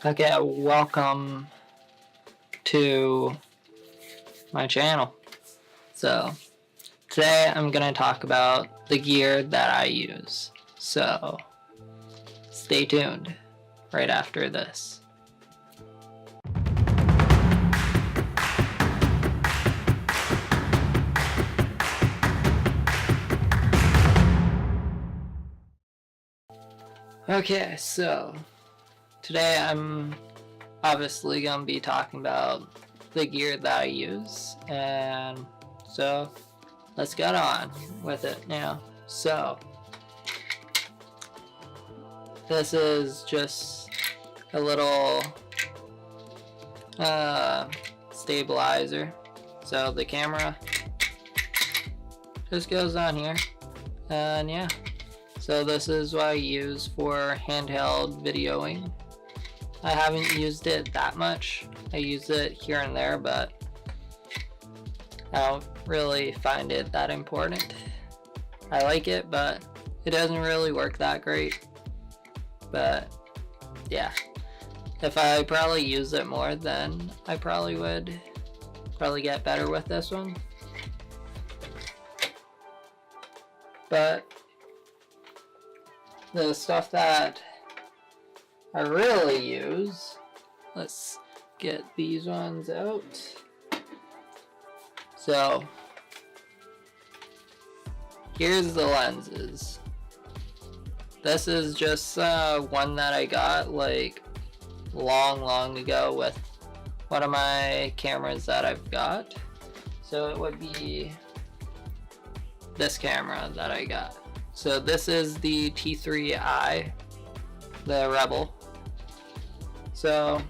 Okay, welcome to my channel. So today I'm gonna talk about the gear that I use. So stay tuned right after this. Okay, so today I'm obviously going to be talking about the gear that I use, and so let's get on with it now. So this is just a little stabilizer. So the camera just goes on here, and yeah. So this is what I use for handheld videoing. I haven't used it that much. I use it here and there, but I don't really find it that important. I like it, but it doesn't really work that great. But yeah, if I probably use it more, then I probably would get better with this one. But the stuff that I really use, let's get these ones out. So here's the lenses. This is just one that I got like long ago with one of my cameras that I've got. So it would be this camera that I got. So this is the T4i, the Rebel. So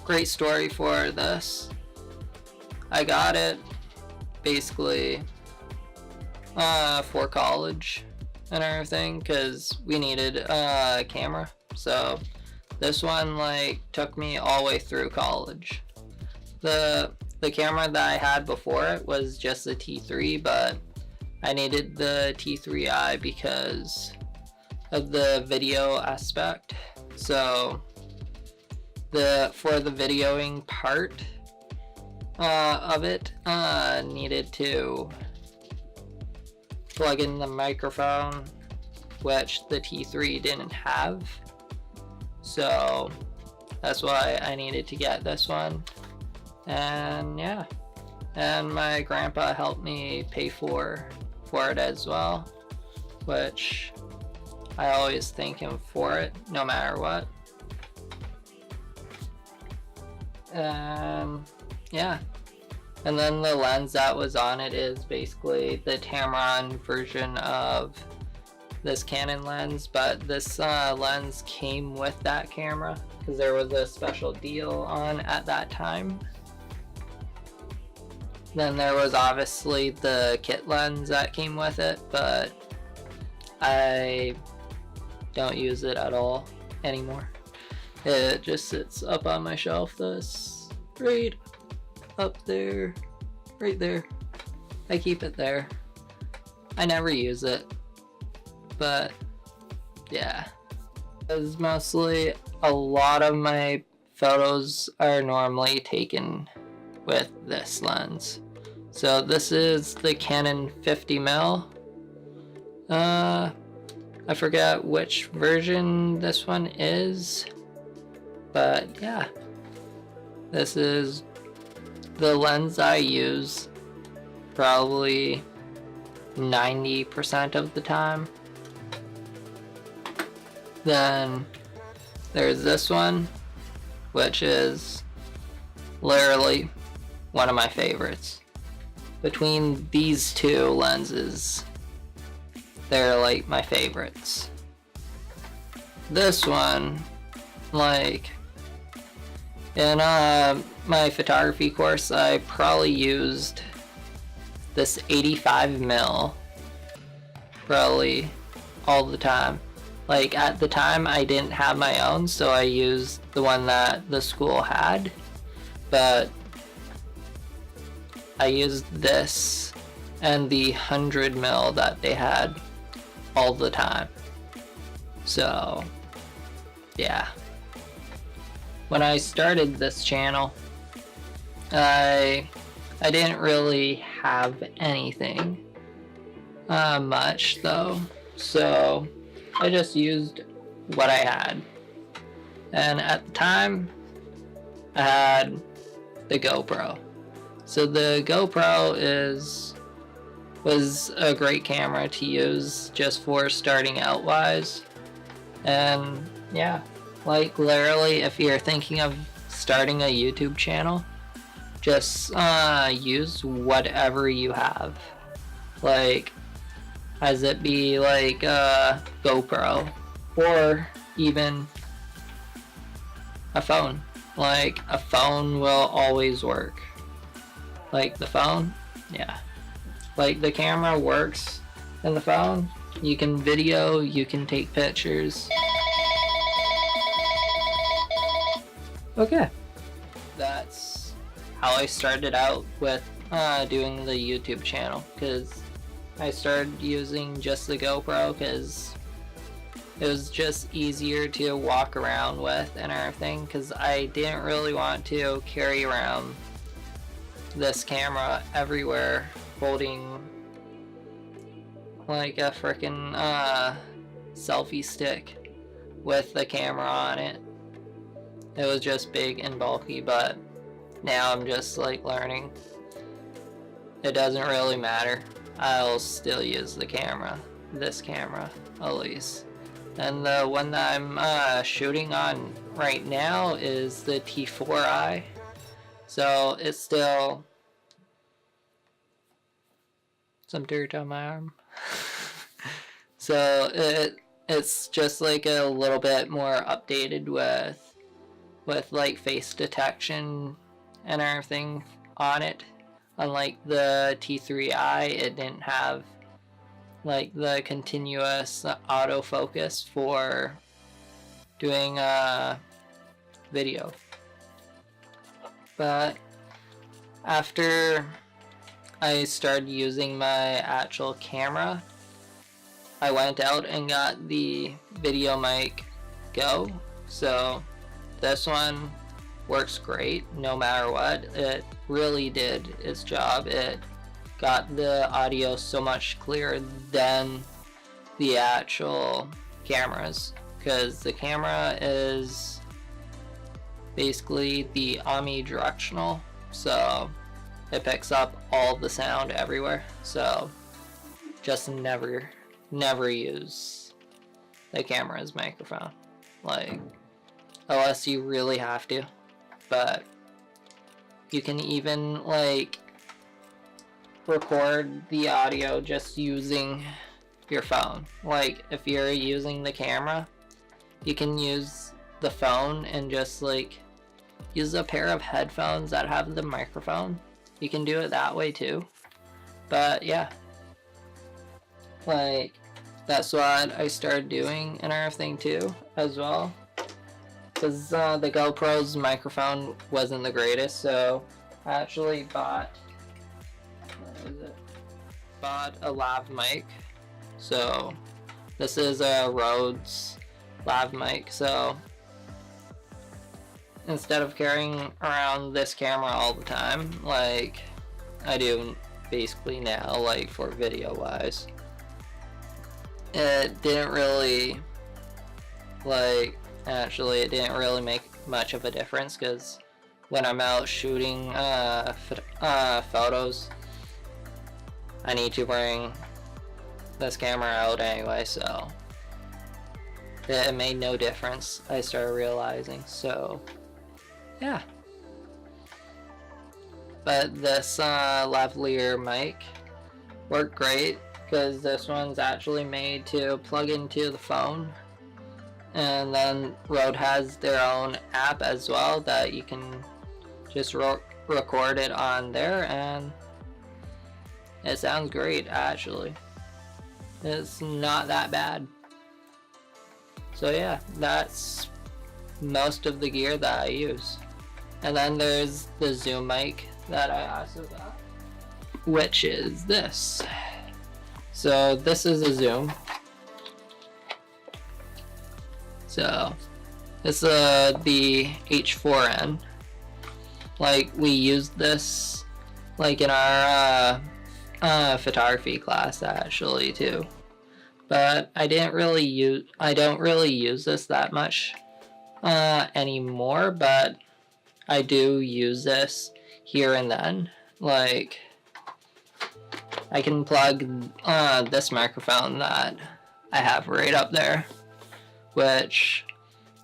great story for this. I got it basically for college and everything because we needed a camera. So this one like took me all the way through college. The camera that I had before it was just the T3, but I needed the T4i because of the video aspect. So for the videoing part of it, needed to plug in the microphone, which the T3 didn't have. So that's why I needed to get this one. And yeah, and my grandpa helped me pay for it as well, which I always thank him for it no matter what. Yeah, and then the lens that was on it is basically the Tamron version of this Canon lens, but this lens came with that camera because there was a special deal on at that time. Then there was obviously the kit lens that came with it, but I don't use it at all anymore. It just sits up on my shelf, this right up there, right there. I keep it there. I never use it, but yeah. Because mostly a lot of my photos are normally taken with this lens. So this is the Canon 50mm. I forget which version this one is, but yeah, this is the lens I use probably 90% of the time. Then there's this one, which is literally one of my favorites. Between these two lenses, they're like my favorites. This one, like in my photography course, I probably used this 85mm probably all the time. Like at the time I didn't have my own, so I used the one that the school had, but I used this and the 100mm that they had all the time. So yeah. When I started this channel, I didn't really have anything much though, so I just used what I had. And at the time, I had the GoPro. So the GoPro was a great camera to use just for starting out wise. And yeah, like literally if you're thinking of starting a YouTube channel, just use whatever you have. Like, as it be like a GoPro or even a phone. Like, a phone will always work. Like the phone, yeah. Like the camera works in the phone. You can video, you can take pictures. Okay. That's how I started out with doing the YouTube channel, because I started using just the GoPro because it was just easier to walk around with and everything, because I didn't really want to carry around this camera everywhere holding like a freaking selfie stick with the camera on it. It was just big and bulky, but now I'm just like learning. It doesn't really matter. I'll still use the camera. This camera, at least. And the one that I'm shooting on right now is the T4i. So it's still some dirt on my arm. So it's just like a little bit more updated with like face detection and everything on it. Unlike the T3i, it didn't have like the continuous autofocus for doing video. But after I started using my actual camera, I went out and got the Videomic Go. So this one works great no matter what. It really did its job. It got the audio so much clearer than the actual cameras, because the camera is basically the omnidirectional, so it picks up all the sound everywhere. So just never use the camera's microphone, like, unless you really have to. But you can even like record the audio just using your phone. Like, if you're using the camera, you can use the phone and just like use a pair of headphones that have the microphone. You can do it that way too. But yeah, like, that's what I started doing and everything too as well, because the GoPro's microphone wasn't the greatest, so I actually bought a lav mic. So this is a Rhodes lav mic, so instead of carrying around this camera all the time like I do basically now, like for video wise, it didn't really it didn't really make much of a difference, because when I'm out shooting photos, I need to bring this camera out anyway, so it made no difference, I started realizing. So yeah, but this lavalier mic worked great, because this one's actually made to plug into the phone, and then Rode has their own app as well that you can just record it on there, and it sounds great. Actually, it's not that bad. So yeah, that's most of the gear that I use. And then there's the zoom mic that I also got, which is this. So this is a zoom. So It's the H4n. Like, we used this like in our photography class actually too. But I don't really use this that much anymore, but I do use this here and then. Like, I can plug this microphone that I have right up there, which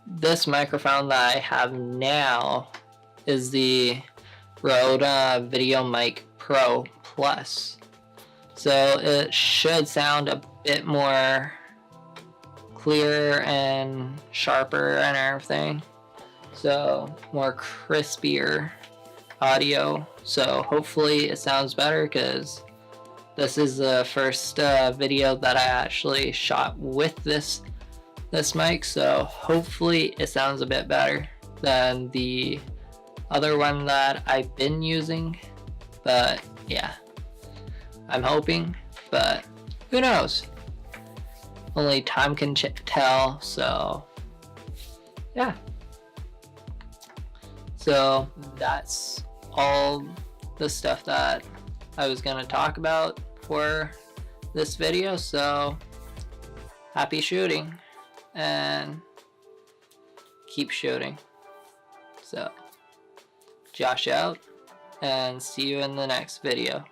this microphone that I have now is the Rode Videomic Pro Plus. So it should sound a bit more clear and sharper and everything. So more crispier audio. So hopefully it sounds better, because this is the first video that I actually shot with this mic. So hopefully it sounds a bit better than the other one that I've been using. But yeah, I'm hoping, but who knows? Only time can tell. So yeah. So that's all the stuff that I was gonna talk about for this video. So happy shooting and keep shooting. So Josh out, and see you in the next video.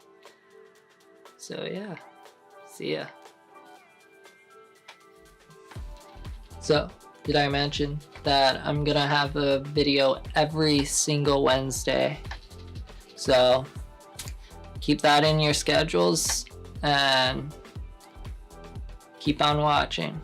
So yeah, see ya. So, did I mention that I'm gonna have a video every single Wednesday? So keep that in your schedules and keep on watching.